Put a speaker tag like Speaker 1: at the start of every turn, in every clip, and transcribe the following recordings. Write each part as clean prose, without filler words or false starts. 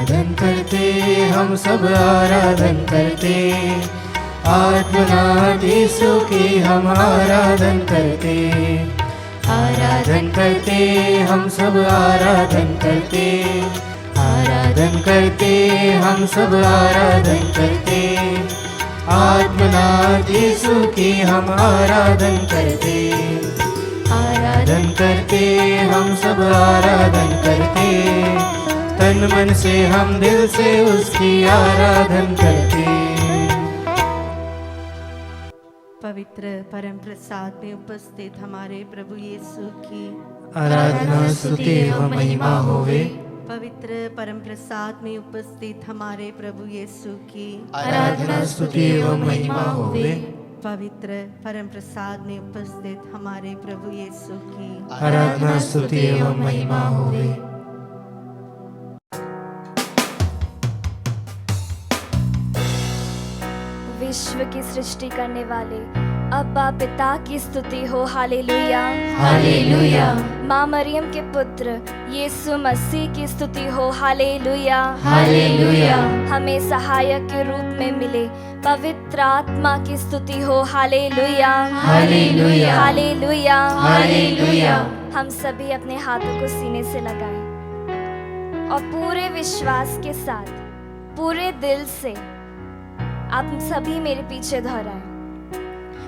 Speaker 1: आराधन करते, हम सब आराधन करते, आत्मनाथ यीशु की हम आराधन करते। आराधन करते, हम सब आराधन करते, आराधन करते, हम सब आराधन करते, आत्मनाथ यीशु की हम आराधन करते। आराधन करते, हम सब आराधन करते, तन मन से हम दिल से उसकी आराधन करते।
Speaker 2: पवित्र परम प्रसाद में उपस्थित हमारे प्रभु यीशु की
Speaker 1: आराधना स्तुति एवं महिमा होवे।
Speaker 2: पवित्र परम प्रसाद में उपस्थित हमारे प्रभु यीशु की
Speaker 1: आराधना स्तुति एवं महिमा होवे।
Speaker 2: पवित्र परम प्रसाद में उपस्थित हमारे प्रभु यीशु की
Speaker 1: आराधना स्तुति एवं महिमा होवे।
Speaker 3: विश्व की सृष्टि करने वाले अब्बा पिता की स्तुति हो, हालेलुया
Speaker 1: हालेलुया।
Speaker 3: माँ मरियम के पुत्र यीशु मसीह की स्तुति हो, हालेलुया
Speaker 1: हालेलुया।
Speaker 3: हमें सहायक के रूप में मिले पवित्र आत्मा की स्तुति हो, हालेलुया
Speaker 1: हालेलुया।
Speaker 3: Hallelujah
Speaker 1: hallelujah.
Speaker 3: हम सभी अपने हाथों को सीने से लगाएं और पूरे विश्वास के साथ पूरे दिल से आप सभी मेरे पीछे दोहराएं।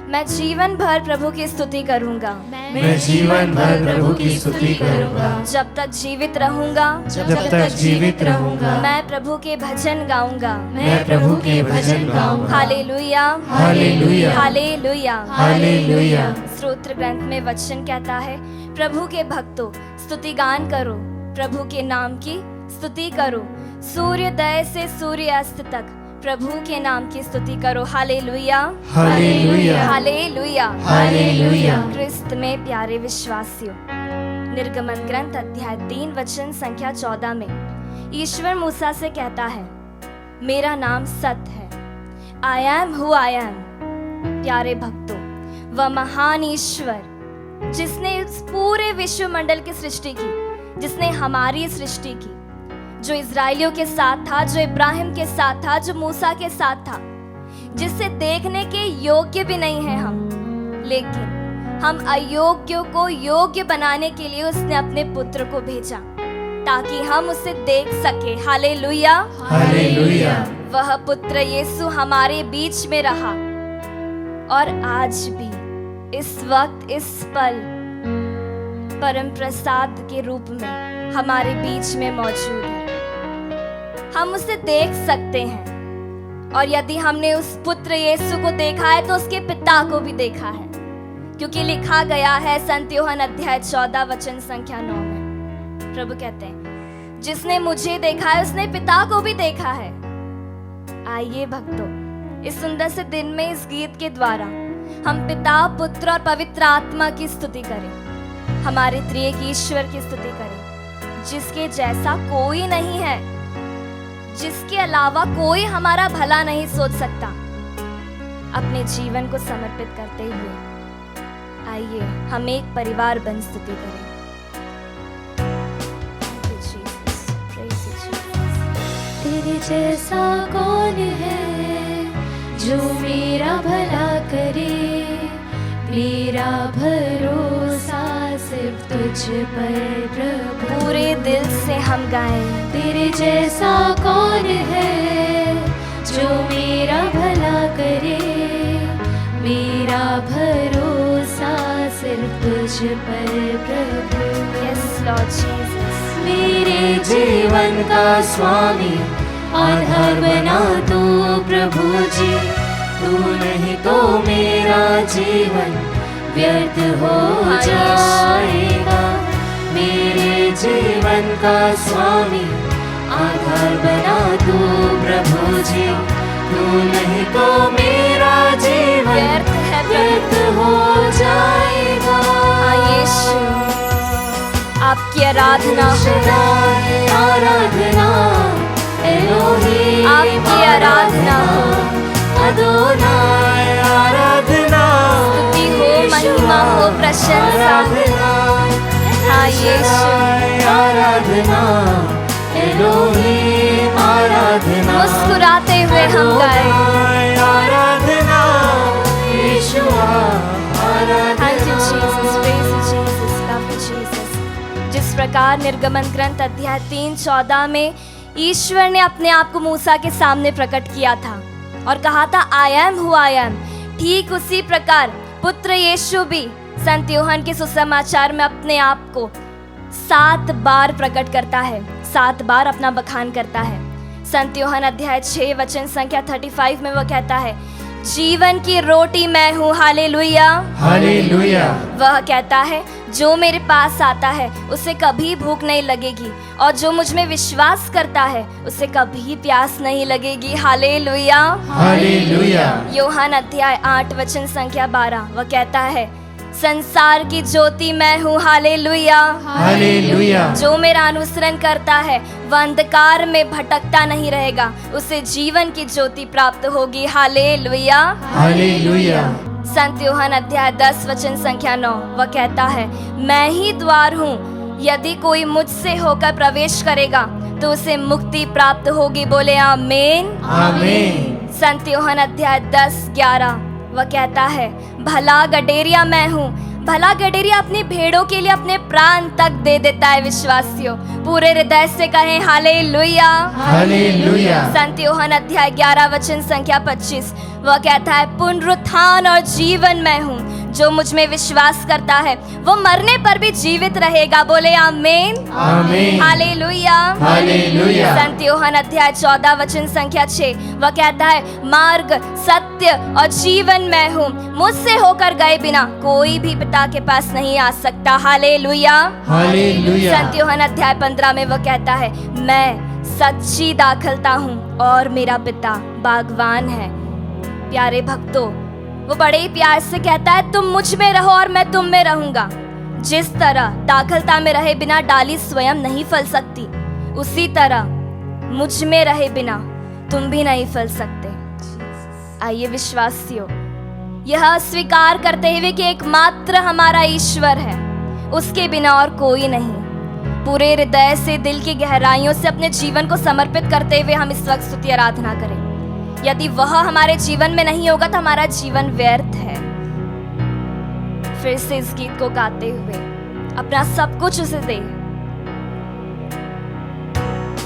Speaker 3: मैं जीवन भर प्रभु की स्तुति करूंगा,
Speaker 1: मैं जीवन भर प्रभु की स्तुति करूंगा,
Speaker 3: जब तक जीवित रहूंगा,
Speaker 1: जब तक जीवित रहूंगा।
Speaker 3: मैं प्रभु के भजन गाऊंगा,
Speaker 1: मैं प्रभु के भजन गाऊंगा।
Speaker 3: Hallelujah
Speaker 1: hallelujah.
Speaker 3: Hallelujah
Speaker 1: hallelujah.
Speaker 3: स्तोत्र ग्रंथ में वचन कहता है, प्रभु के भक्तों स्तुति गान करो, प्रभु के नाम की स्तुति करो, सूर्योदय से सूर्यास्त तक प्रभु के नाम की स्तुति करो, हालेलुया
Speaker 1: हालेलुया।
Speaker 3: Hallelujah
Speaker 1: hallelujah.
Speaker 3: क्रिस्त में प्यारे विश्वासियों, निर्गमन ग्रंथ अध्याय 3 वचन संख्या 14 में ईश्वर मूसा से कहता है, मेरा नाम सत्य है, I am who I am. प्यारे भक्तों, वह महान ईश्वर जिसने इस पूरे विश्व मंडल की सृष्टि की, जिसने हमारी सृष्टि की, जो इजराइलियों के साथ था, जो इब्राहिम के साथ था, जो मूसा के साथ था, जिससे देखने के योग्य भी नहीं है हम, लेकिन हम अयोग्यों को योग्य बनाने के लिए उसने अपने पुत्र को भेजा ताकि हम उसे देख सके, हालेलुया
Speaker 1: हालेलुया।
Speaker 3: वह पुत्र यीशु हमारे बीच में रहा और आज भी इस वक्त इस पल परम प्रसाद के रूप में हमारे बीच में मौजूद है। हम उसे देख सकते हैं और यदि हमने उस पुत्र यीशु को देखा है तो उसके पिता को भी देखा है, क्योंकि लिखा गया है संत यूहन्ना अध्याय 14 वचन संख्या 9 में प्रभु कहते हैं, जिसने मुझे देखा है उसने पिता को भी देखा है। आइए भक्तों, इस सुंदर से दिन में इस गीत के द्वारा हम पिता, पुत्र और पवित्र आत्मा की स्तुति करें, हमारे त्रिएक ईश्वर की स्तुति करें, जिसके जैसा कोई नहीं है, जिसके अलावा कोई हमारा भला नहीं सोच सकता। अपने जीवन को समर्पित करते हुए आइए हम एक परिवार बन स्तुति करें।
Speaker 4: तेरे जैसा कौन है जो मेरा भला करे, मेरा भरोसा सिर्फ तुझ पर प्रभु।
Speaker 3: पूरे दिल से हम गाएं,
Speaker 4: तेरे जैसा कौन है जो मेरा भला करे, मेरा भरोसा सिर्फ तुझ पर प्रभु।
Speaker 3: यस लॉर्ड जीसस,
Speaker 4: मेरे जीवन का स्वामी आधार बना तू प्रभु जी, तू नहीं तो मेरा जीवन व्यर्थ हो जाएगा। मेरे जीवन का स्वामी आधार बना तू प्रभु जी, तू नहीं तो मेरा जीवन व्यर्थ हो जाएगा।
Speaker 3: हाँ यीशु, आपकी आराधना हो,
Speaker 4: आराधना एलोही,
Speaker 3: आपकी आराधना हो,
Speaker 4: अदोनाय आराधना,
Speaker 3: स्तुति हो, महिमा हो, प्रशंसा हो। हाँ यीशु,
Speaker 4: आराधना एलोही
Speaker 1: आराधना,
Speaker 3: मुस्कुराते हुए हम गाए।
Speaker 1: अदोनाय आराधना, यीशुआ आराधना।
Speaker 3: Thank you Jesus, praise you Jesus, love you Jesus। जिस प्रकार निर्गमन ग्रंथ अध्याय 3:14 में ईश्वर ने अपने आप को मूसा के सामने प्रकट किया था और कहा था I am who I am, ठीक उसी प्रकार पुत्र यीशु भी संत यूहन्ना के सुसमाचार में अपने आप को 7 बार प्रकट करता है, 7 बार अपना बखान करता है। संत यूहन्ना अध्याय 6 वचन संख्या 35 में वह कहता है जीवन की रोटी मैं हूँ, हालेलुया
Speaker 1: हालेलुया।
Speaker 3: वह कहता है जो मेरे पास आता है उसे कभी भूख नहीं लगेगी और जो मुझ में विश्वास करता है उसे कभी प्यास नहीं लगेगी, हालेलुया
Speaker 1: हालेलुया।
Speaker 3: यूहन्ना अध्याय 8 वचन संख्या 12 वह कहता है संसार की ज्योति मैं हूँ, हालेलुया
Speaker 1: हालेलुया।
Speaker 3: जो मेरा अनुसरण करता है वह अंधकार में भटकता नहीं रहेगा, उसे जीवन की ज्योति प्राप्त होगी, हालेलुया
Speaker 1: हालेलुया।
Speaker 3: संत यूहन्ना अध्याय 10 वचन संख्या 9 वह कहता है मैं ही द्वार हूँ, यदि कोई मुझसे होकर प्रवेश करेगा तो उसे मुक्ति प्राप्त होगी, बोले आमीन
Speaker 1: आमीन।
Speaker 3: संत यूहन्ना अध्याय 10:11 वह कहता है भला गडेरिया मैं हूँ, भला गडेरिया अपनी भेड़ों के लिए अपने प्राण तक दे देता है, विश्वासियों पूरे हृदय से कहें हालेलुया
Speaker 1: हालेलुया।
Speaker 3: संत यूहन्ना अध्याय 11 वचन संख्या 25 वह कहता है पुनरुत्थान और जीवन मैं हूँ, जो मुझ में विश्वास करता है वो मरने पर भी जीवित रहेगा, बोले आमीन
Speaker 1: आमीन।
Speaker 3: Hallelujah
Speaker 1: hallelujah.
Speaker 3: संत यूहन्ना अध्याय 14 वचन संख्या 6 वह कहता है मार्ग सत्य और जीवन मैं हूँ, मुझसे होकर गए बिना कोई भी पिता के पास नहीं आ सकता, हालेलुया
Speaker 1: हालेलुया।
Speaker 3: संत यूहन्ना अध्याय 15 में वह कहता है मैं सच्ची दाखलता हूँ और मेरा पिता बागवान है। प्यारे भक्तों वो बड़े ही प्यार से कहता है तुम मुझ में रहो और मैं तुम में रहूंगा। जिस तरह दाखलता में रहे बिना डाली स्वयं नहीं फल सकती, उसी तरह मुझ में रहे बिना तुम भी नहीं फल सकते। आइए विश्वासियों यह स्वीकार करते हुए कि एकमात्र हमारा ईश्वर है, उसके बिना और कोई नहीं, पूरे हृदय से दिल की गहराइयों से अपने जीवन को समर्पित करते हुए हम इस वक्त स्तुति आराधना करें। यदि वह हमारे जीवन में नहीं होगा तो हमारा जीवन व्यर्थ है। फिर से इस गीत को गाते हुए अपना सब कुछ उसे दे।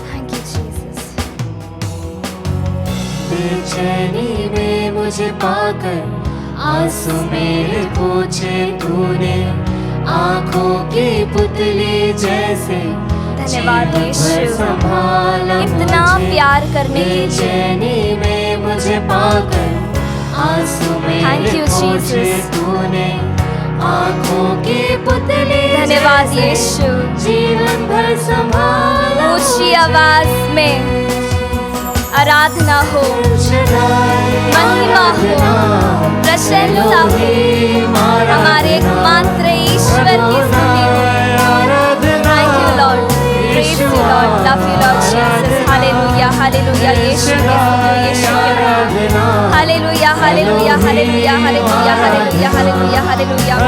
Speaker 3: Thank you Jesus.
Speaker 4: बेचैनी में मुझे पाकर आंसू मेरे पोंछे तूने, आंखों की पुतली जैसे
Speaker 3: धन्यवाद यीशु
Speaker 4: संभाला
Speaker 3: इतना
Speaker 4: मुझे।
Speaker 3: प्यार करने के लिए।
Speaker 4: बेचैनी में मुझे पाकर आंसू
Speaker 3: Thank
Speaker 4: मेरे
Speaker 3: you,
Speaker 4: पोंछे
Speaker 3: Jesus.
Speaker 4: तूने, आंखों की पुतली
Speaker 3: धन्यवाद
Speaker 4: जैसे
Speaker 3: यीशु।
Speaker 4: जीवन भर संभाला
Speaker 3: ऊंची आवाज में आराधना हो, महिमा हो, प्रशंसा हो, हमारे एकमात्र ईश्वर की स्तुति हो। Thank you Lord, praise you Lord, love you Lord Jesus, hallelujah, hallelujah, यीशु की स्तुति हो, यीशु के महिमा। Hallelujah, hallelujah, hallelujah, hallelujah, hallelujah, hallelujah, hallelujah।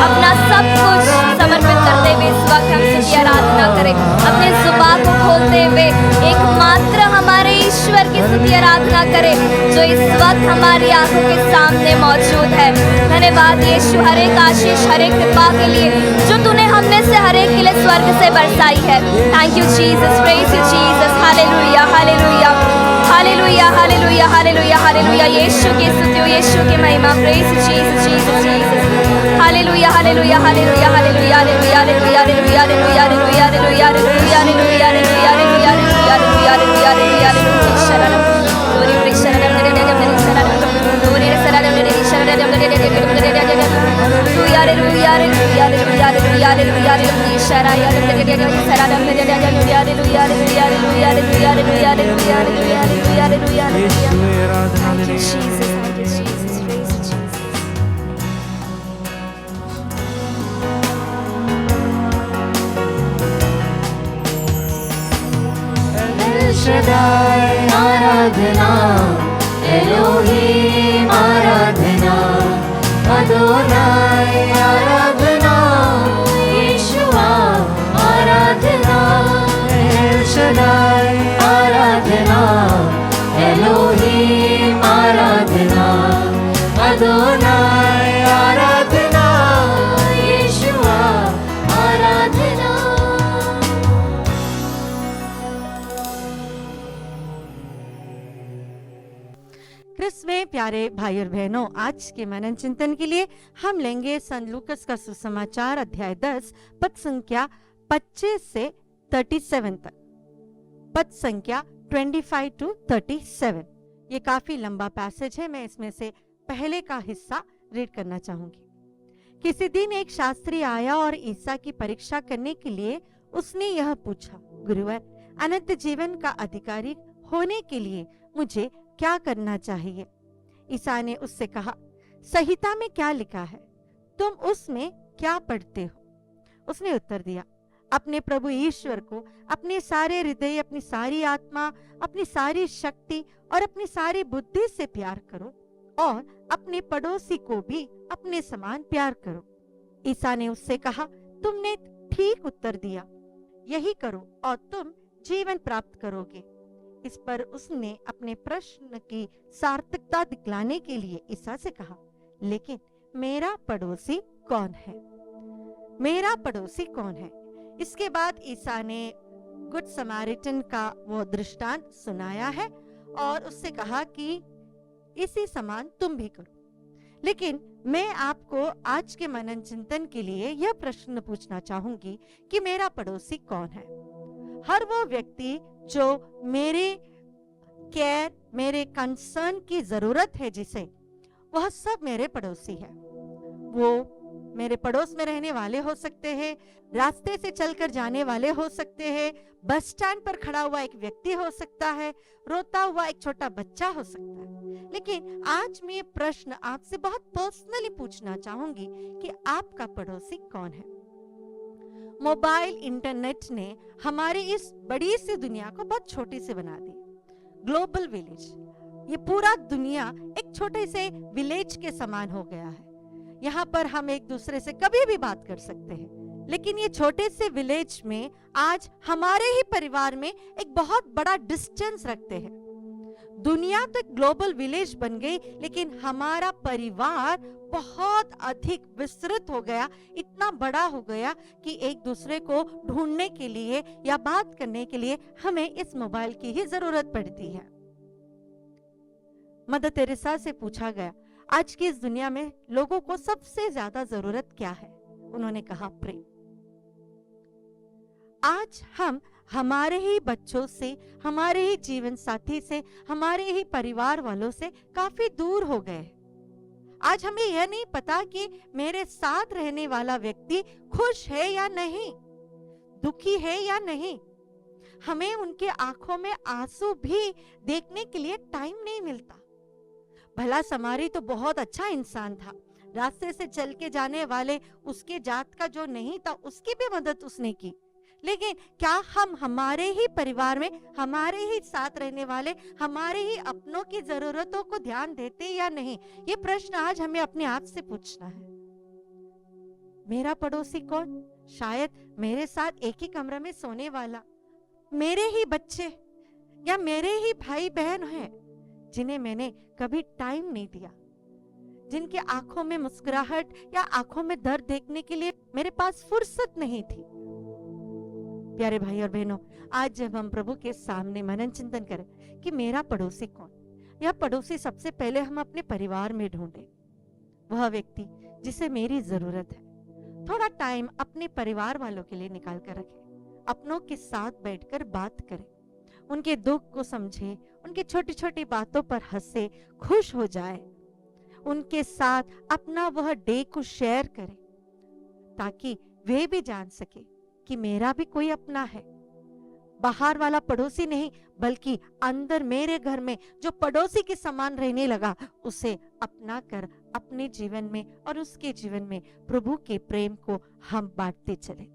Speaker 3: अपना सब कुछ समर्पित करते हुए इस वक्त हम स्तुति आराधना करें, अपने जुबान को खोलते हुए एकमात्र हमारे ईश्वर की स्तुति आराधना करें जो इस वक्त हमारी आंखों के सामने मौजूद है। धन्यवाद यीशु हर एक आशीष हर एक कृपा के लिए जो तूने हमने से हर एक के लिए स्वर्ग से बरसाई है। Thank you Jesus, praise you Jesus, hallelujah hallelujah hallelujah hallelujah hallelujah hallelujah. यीशु की स्तुति हो, यीशु की महिमा, praise you Jesus Jesus Jesus, hallelujah hallelujah hallelujah hallelujah hallelujah hallelujah hallelujah hallelujah hallelujah hallelujah hallelujah hallelujah hallelujah hallelujah hallelujah hallelujah hallelujah शरणम glory glory शरणम glory शरणम glory शरणम hallelujah hallelujah hallelujah hallelujah hallelujah hallelujah hallelujah शरणम hallelujah hallelujah hallelujah hallelujah hallelujah hallelujah hallelujah hallelujah hallelujah hallelujah. Thank you Jesus, thank you Jesus, praise you Jesus।
Speaker 4: एल शदाई आराधना, एलोहीम आराधना, अदोनाई आराधना, यीशुआ आराधना, एल शदाई आराधना,
Speaker 2: प्यारे भाई और बहनों, आज के मनन चिंतन के लिए हम लेंगे संत लूकस का सुसमाचार अध्याय 10 पद संख्या 25 से 37 तक। पद संख्या 25 to 37। ये काफी लंबा पैसेज है। मैं इसमें से पहले का हिस्सा रीड करना चाहूंगी। किसी दिन एक शास्त्री आया और ईसा की परीक्षा करने के लिए उसने यह पूछा, गुरुवर, अनंत जीवन का अधिकारी होने के लिए मुझे क्या करना चाहिए? ईसा ने उससे कहा, संहिता में क्या लिखा है? तुम उसमें क्या पढ़ते हो? उसने उत्तर दिया, अपने प्रभु ईश्वर को अपने सारे हृदय, अपनी सारी आत्मा, अपनी सारी शक्ति और अपनी सारी बुद्धि से प्यार करो और अपने पड़ोसी को भी अपने समान प्यार करो। ईसा ने उससे कहा, तुमने ठीक उत्तर दिया, यही करो और तुम जीवन प्राप्त करोगे। इस पर उसने अपने प्रश्न की सार्थकता दिखलाने के लिए ईसा से कहा, लेकिन मेरा पड़ोसी कौन है? मेरा पड़ोसी कौन है? इसके बाद ईसा ने गुड समारिटन का वो दृष्टांत सुनाया है और उससे कहा कि इसी समान तुम भी करो। लेकिन मैं आपको आज के मनन चिंतन के लिए यह प्रश्न पूछना चाहूंगी कि मेरा पड़ोसी कौन है? हर वो व्यक्ति जो मेरे केयर, मेरे कंसर्न की जरूरत है जिसे, वह सब मेरे पड़ोसी है। वो मेरे पड़ोस में रहने वाले हो सकते हैं, रास्ते से चलकर जाने वाले हो सकते हैं, बस स्टैंड पर खड़ा हुआ एक व्यक्ति हो सकता है, रोता हुआ एक छोटा बच्चा हो सकता है। लेकिन आज मैं ये प्रश्न आपसे बहुत पर्सनली पूछना चाहूंगी कि आपका पड़ोसी कौन है? मोबाइल इंटरनेट ने हमारी इस बड़ी सी दुनिया को बहुत छोटी से बना दी। ग्लोबल विलेज, ये पूरा दुनिया एक छोटे से विलेज के समान हो गया है। यहाँ पर हम एक दूसरे से कभी भी बात कर सकते हैं, लेकिन ये छोटे से विलेज में आज हमारे ही परिवार में एक बहुत बड़ा डिस्टेंस रखते हैं। दुनिया तो एक ग्लोबल विलेज बन गई, लेकिन हमारा परिवार बहुत अधिक विस्तृत हो गया, इतना बड़ा हो गया कि एक दूसरे को ढूंढने के लिए या बात करने के लिए हमें इस मोबाइल की ही जरूरत पड़ती है। मदर तेरेसा से पूछा गया, आज की इस दुनिया में लोगों को सबसे ज्यादा जरूरत क्या है? उन्होंने कहा, प्रेम। आज हम हमारे ही बच्चों से, हमारे ही जीवन साथी से, हमारे ही परिवार वालों से काफी दूर हो गए। आज हमें यह नहीं पता कि मेरे साथ रहने वाला व्यक्ति खुश है या नहीं, दुखी है या नहीं। हमें उनके आंखों में आंसू भी देखने के लिए टाइम नहीं मिलता। भला समारी तो बहुत अच्छा इंसान था, रास्ते से चल के जाने वाले उसके जात का जो नहीं था उसकी भी मदद उसने की। लेकिन क्या हम हमारे ही परिवार में, हमारे ही साथ रहने वाले, हमारे ही अपनों की जरूरतों को ध्यान देते या नहीं? ये प्रश्न आज हमें अपने आप से पूछना है। मेरा पड़ोसी कौन? शायद मेरे साथ एक ही कमरे में सोने वाला, मेरे ही बच्चे या मेरे ही भाई बहन हैं जिन्हें मैंने कभी टाइम नहीं दिया, जिनके आंखों में मुस्कुराहट या आंखों में दर्द देखने के लिए मेरे पास फुर्सत नहीं थी। प्यारे भाई और बहनों, आज जब हम प्रभु के सामने मनन चिंतन करें कि मेरा पड़ोसी कौन, यह पड़ोसी सबसे पहले हम अपने परिवार में ढूंढें। वह व्यक्ति जिसे मेरी जरूरत है। थोड़ा टाइम अपने परिवार वालों के लिए निकाल कर रखें, अपनों के साथ बैठकर बात करें, उनके दुख को समझे, उनकी छोटी छोटी बातों पर हंसे, खुश हो जाए, उनके साथ अपना वह डे को शेयर करें, ताकि वे भी जान सके कि मेरा भी कोई अपना है। बाहर वाला पड़ोसी नहीं, बल्कि अंदर मेरे घर में जो पड़ोसी के समान रहने लगा, उसे अपना कर अपने जीवन में और उसके जीवन में प्रभु के प्रेम को हम बांटते चले।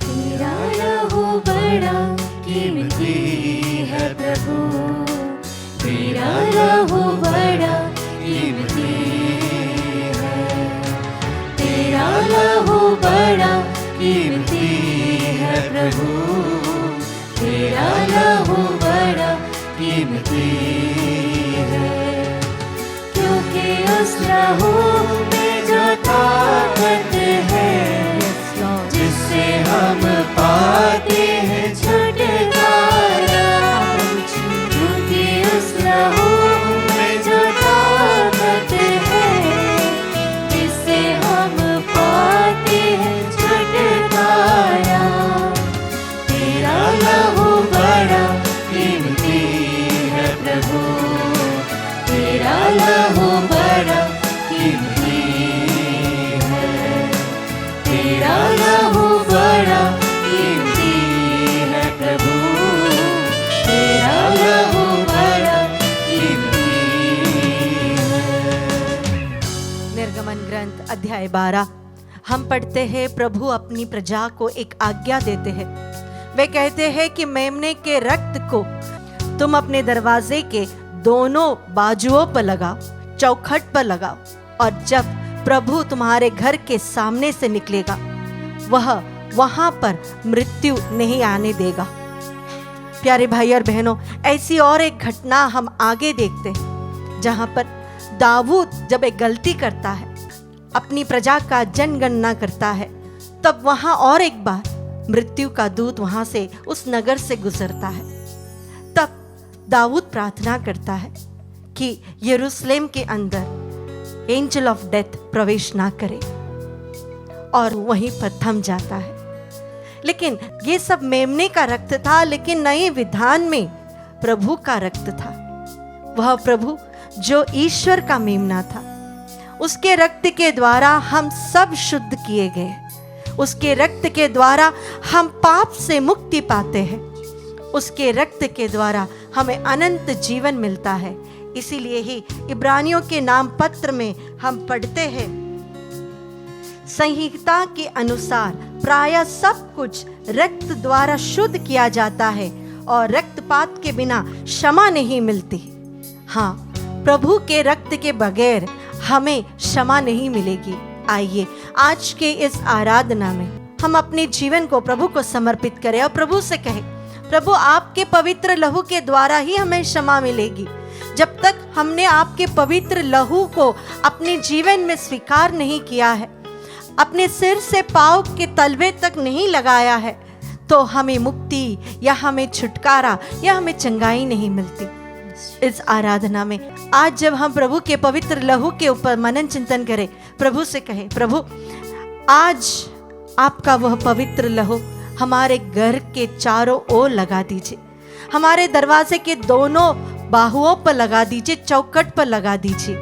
Speaker 4: तेरा लहू बड़ा कीमती है प्रभु,
Speaker 1: प्रभु तेरा लहू बड़ा कीमती है, क्योंकि उस लहू में जो ताकत है जिससे हम पाते हैं छुटकारा, क्योंकि उस लहू में जो ताकत है जिससे हम पाते हैं छुटकारा, तेरा लहू बड़ा कीमती है प्रभु, तेरा लहू बड़ा कीमती है, तेरा लहू बड़ा कीमती है प्रभु, तेरा लहू बड़ा कीमती है।
Speaker 2: निर्गमन ग्रंथ अध्याय 12 हम पढ़ते हैं, प्रभु अपनी प्रजा को एक आज्ञा देते हैं। वे कहते हैं कि मेमने के रक्त को तुम अपने दरवाजे के दोनों बाजुओं पर लगाओ, चौखट पर लगाओ, और जब प्रभु तुम्हारे घर के सामने से निकलेगा वह वहां पर मृत्यु नहीं आने देगा। प्यारे भाई और बहनों, ऐसी और एक घटना हम आगे देखते हैं जहां पर दाऊद जब एक गलती करता है, अपनी प्रजा का जनगणना करता है, तब वहां और एक बार मृत्यु का दूत वहां से उस नगर से गुजरता है। तब दाऊद प्रार्थना करता है कि यरूशलेम के अंदर एंजल ऑफ डेथ प्रवेश ना करे, और वहीं पर थम जाता है। लेकिन ये सब मेमने का रक्त था, लेकिन नए विधान में प्रभु का रक्त था। वह प्रभु जो ईश्वर का मेमना था, उसके रक्त के द्वारा हम सब शुद्ध किए गए, उसके रक्त के द्वारा हम पाप से मुक्ति पाते हैं, उसके रक्त के द्वारा हमें अनंत जीवन मिलता है। इसीलिए ही इब्रानियों के नाम पत्र में हम पढ़ते हैं, संहिता के अनुसार प्रायः सब कुछ रक्त द्वारा शुद्ध किया जाता है और रक्तपात के बिना क्षमा नहीं मिलती। हाँ, प्रभु के रक्त के बगैर हमें क्षमा नहीं मिलेगी। आइए आज के इस आराधना में हम अपने जीवन को प्रभु को समर्पित करें और प्रभु से कहें, प्रभु आपके पवित्र लहू के द्वारा ही हमें क्षमा मिलेगी। जब तक हमने आपके पवित्र लहू को अपने जीवन में स्वीकार नहीं किया है, अपने सिर से पाँव के तलवे तक नहीं लगाया है, तो हमें मुक्ति या हमें छुटकारा या हमें चंगाई नहीं मिलती। इस आराधना में आज जब हम प्रभु के पवित्र लहू के ऊपर मनन चिंतन करें, प्रभु से कहें, प्रभु आज आपका वह पवित्र लहू हमारे घर के चारों ओर लगा दीजिए, हमारे दरवाजे के दोनों बाहुओं पर लगा दीजिए, चौखट पर लगा दीजिए,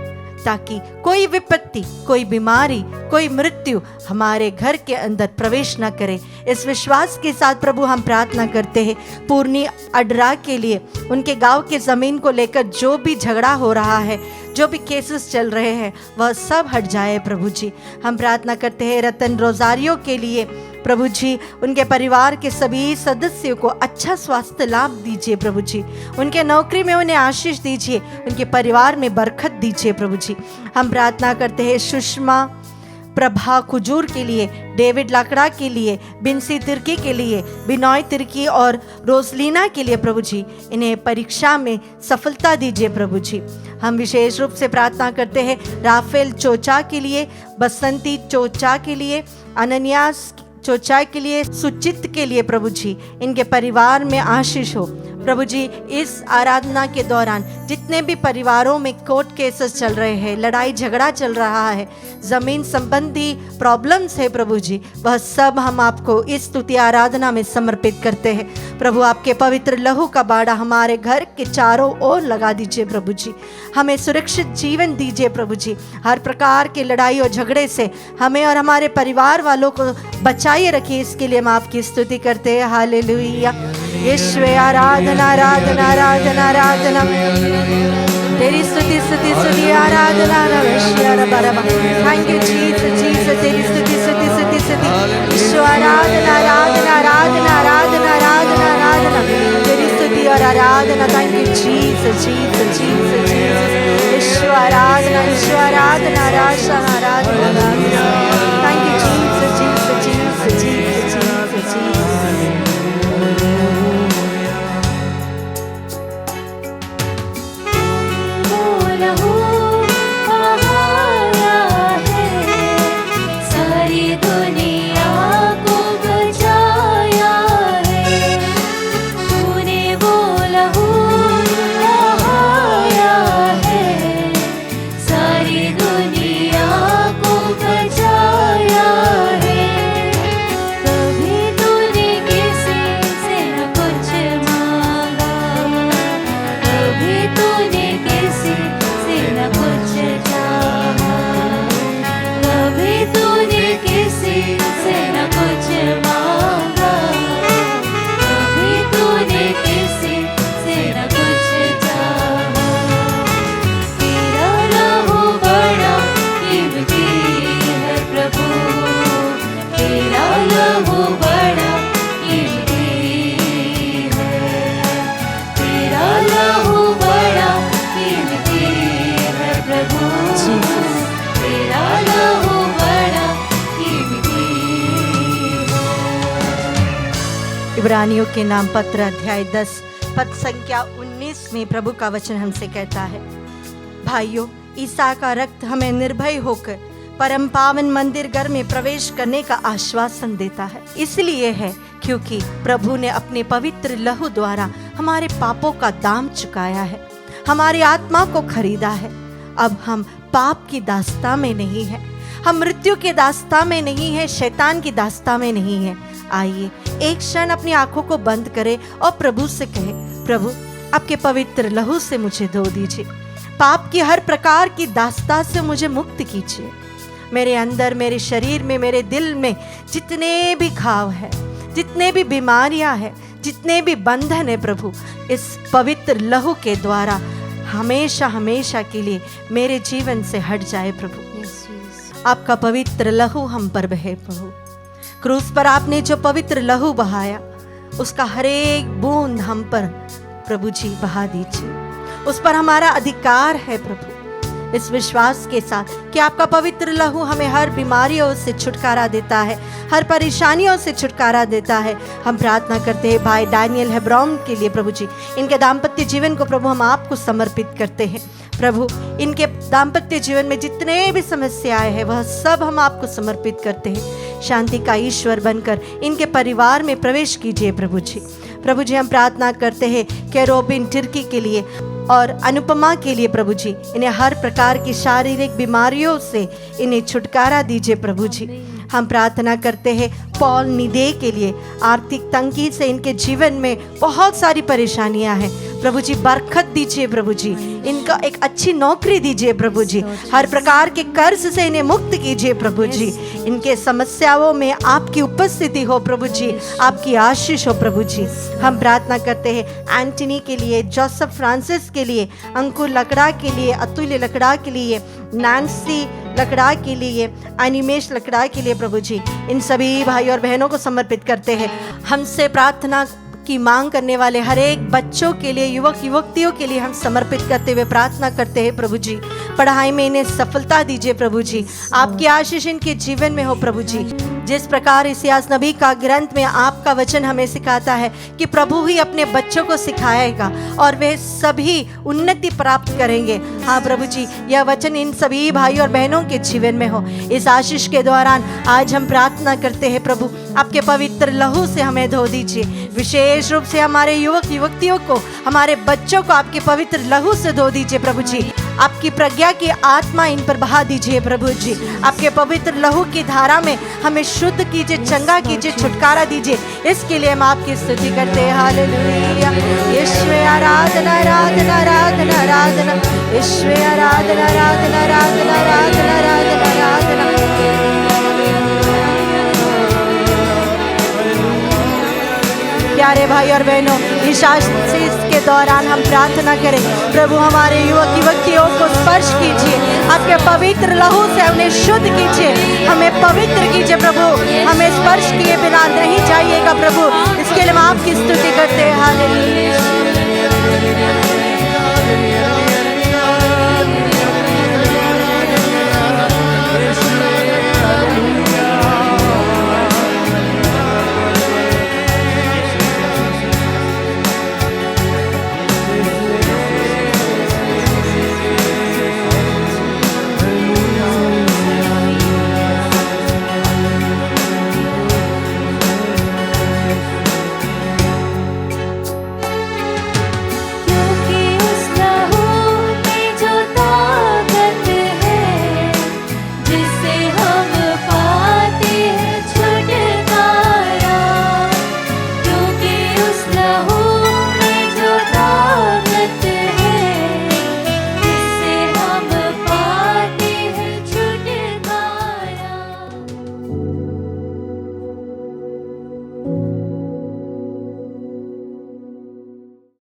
Speaker 2: ताकि कोई विपत्ति, कोई बीमारी, कोई मृत्यु हमारे घर के अंदर प्रवेश न करे। इस विश्वास के साथ प्रभु हम प्रार्थना करते हैं पूर्णी अडरा के लिए, उनके गांव के ज़मीन को लेकर जो भी झगड़ा हो रहा है, जो भी केसेस चल रहे हैं, वह सब हट जाए प्रभु जी। हम प्रार्थना करते हैं रतन रोजारियो के लिए, प्रभु जी उनके परिवार के सभी सदस्यों को अच्छा स्वास्थ्य लाभ दीजिए प्रभु जी, उनके नौकरी में उन्हें आशीष दीजिए, उनके परिवार में बरकत दीजिए प्रभु जी। हम प्रार्थना करते हैं सुषमा प्रभा खुजूर के लिए, डेविड लाकड़ा के लिए, बिन्सी तिर्की के लिए, बिनॉय तिर्की और रोजलीना के लिए प्रभु जी, इन्हें परीक्षा में सफलता दीजिए प्रभु जी। हम विशेष रूप से प्रार्थना करते हैं राफेल चोचा के लिए, बसंती चोचा के लिए, अनन्यास चोचा के लिए, सुचित के लिए प्रभु जी, इनके परिवार में आशीष हो प्रभु जी। इस आराधना के दौरान जितने भी परिवारों में कोर्ट केसेस चल रहे हैं, लड़ाई झगड़ा चल रहा है, ज़मीन संबंधी प्रॉब्लम्स है प्रभु जी, वह सब हम आपको इस स्तुति आराधना में समर्पित करते हैं प्रभु। आपके पवित्र लहू का बाड़ा हमारे घर के चारों ओर लगा दीजिए प्रभु जी, हमें सुरक्षित जीवन दीजिए प्रभु जी, हर प्रकार के लड़ाई और झगड़े से हमें और हमारे परिवार वालों को बचाइए रखिए। इसके लिए हम आपकी स्तुति करते हैं। हालेलुया। यीशु आराधना आराधना आराधना आराधना, तेरी स्तुति स्तुति स्तुति आराधना। थैंक यू जीसस जीसस, तेरी स्तुति स्तुति स्तुति स्तुति। यीशु आराधना आराधना आराधना आराधना आराधना आराधना, तेरी स्तुति और आराधना। Thank you Jesus Jesus Jesus Jesus. यीशु आराधना यीशु आराधना आराधना आराधना। Thank you Jesus Jesus Jesus Jesus Jesus Jesus.
Speaker 4: लहू बहाया है, सारी दुनिया को बचाया है। तूने वो लहू बहाया है, सारी दुनिया को बचाया है। कभी तूने किसी से न कुछ मांगा, कभी तूने किसी से न कुछ चाहा, कभी तूने किसी से न कुछ मांगा, कभी तूने किसी से न कुछ चाहा। तेरा लहू बड़ा कीमती है प्रभु, तेरा लहू बड़ा कीमती है, तेरा लहू बड़ा कीमती है प्रभु, तेरा लहू बड़ा कीमती है।
Speaker 2: इब्रानियों के नाम पत्र अध्याय 10 पद संख्या 19 में प्रभु का वचन हमसे कहता है, भाइयों, ईसा का रक्त हमें निर्भय होकर परम पावन मंदिर घर में प्रवेश करने का आश्वासन देता है। इसलिए है क्योंकि प्रभु ने अपने पवित्र लहू द्वारा हमारे पापों का दाम चुकाया है, हमारी आत्मा को खरीदा है। अब हम पाप की दास्ता में नहीं है, हम मृत्यु के दास्ता में नहीं है, शैतान की दास्ता में नहीं है। आइए एक क्षण अपनी आंखों को बंद करें और प्रभु से कहे, प्रभु आपके पवित्र लहू से मुझे धो दीजिए, पाप की हर प्रकार की दास्ता से मुझे मुक्त कीजिए। मेरे अंदर, मेरे शरीर में, मेरे दिल में जितने भी घाव है, जितने भी बीमारियां हैं, जितने भी बंधन है, प्रभु इस पवित्र लहू के द्वारा हमेशा हमेशा के लिए मेरे जीवन से हट जाए। प्रभु आपका पवित्र लहू हम पर बहे। प्रभु क्रूस पर आपने जो पवित्र लहू बहाया, उसका हर एक बूंद हम पर प्रभु जी बहा दीजिए। उस पर हमारा अधिकार है प्रभु, इस विश्वास के साथ कि आपका पवित्र लहू हमें हर बीमारियों से छुटकारा देता है, हर परेशानियों से छुटकारा देता है। हम प्रार्थना करते हैं भाई डैनियल हेब्रोन के लिए प्रभु जी, इनके दाम्पत्य जीवन को प्रभु हम आपको समर्पित करते हैं। प्रभु इनके दाम्पत्य जीवन में जितने भी समस्याएं हैं वह सब हम आपको समर्पित करते हैं। शांति का ईश्वर बनकर इनके परिवार में प्रवेश कीजिए प्रभु जी। प्रभु जी हम प्रार्थना करते हैं कि रोबिन टिर्की के लिए और अनुपमा के लिए प्रभु जी, इन्हें हर प्रकार की शारीरिक बीमारियों से इन्हें छुटकारा दीजिए प्रभु जी। हम प्रार्थना करते हैं पॉल निदे के लिए, आर्थिक तंगी से इनके जीवन में बहुत सारी परेशानियां हैं प्रभु जी, बरकत दीजिए प्रभु जी, इनका एक अच्छी नौकरी दीजिए प्रभु जी, हर प्रकार के कर्ज से इन्हें मुक्त कीजिए प्रभु जी। इनके समस्याओं में आपकी उपस्थिति हो प्रभु जी, आपकी आशीष हो प्रभु जी। हम प्रार्थना करते हैं एंटनी के लिए, जोसेफ फ्रांसिस के लिए, अंकुर लकड़ा के लिए, अतुल्य लकड़ा के लिए, नैन्सी लकड़ा के लिए, अनिमेश लकड़ा के लिए प्रभु जी, इन सभी भाई और बहनों को समर्पित करते हैं। हमसे प्रार्थना की मांग करने वाले हर एक बच्चों के लिए, युवक युवतियों के लिए हम समर्पित करते हुए प्रार्थना करते हैं प्रभु जी। पढ़ाई में इन्हें सफलता दीजिए प्रभु जी, आपकी आशीष इनके जीवन में हो प्रभु जी। जिस प्रकार इसियास नबी का ग्रंथ में आपका वचन हमें सिखाता है कि प्रभु ही अपने बच्चों को सिखाएगा और वे सभी उन्नति प्राप्त करेंगे। हाँ प्रभु जी, यह वचन इन सभी भाई और बहनों के जीवन में हो। इस आशीष के दौरान आज हम प्रार्थना करते हैं प्रभु, आपके पवित्र लहू से हमें धो दीजिए। विशेष रूप से हमारे युवक युवतियों को, हमारे बच्चों को आपके पवित्र लहू से धो दीजिए प्रभु जी। आपकी प्रज्ञा की आत्मा इन पर बहा दीजिए प्रभु जी। आपके पवित्र लहू की धारा में हमें शुद्ध कीजिए, चंगा कीजिए, छुटकारा दीजिए। इसके लिए हम आपकी स्तुति करते हैं। हालेलुया। यीशु आराधना आराधना आराधना आराधना, यीशु आराधना आराधना आराधना आराधना आराधना आराधना। प्यारे भाई और बहनों, इस आशीष के दौरान हम प्रार्थना करें प्रभु हमारे युवक युवतियों को स्पर्श कीजिए, आपके पवित्र लहू से उन्हें शुद्ध कीजिए, हमें पवित्र कीजिए प्रभु। हमें स्पर्श किए बिना नहीं जाइएगा प्रभु, इसके लिए हम आपकी स्तुति करते हैं। हालेलुया।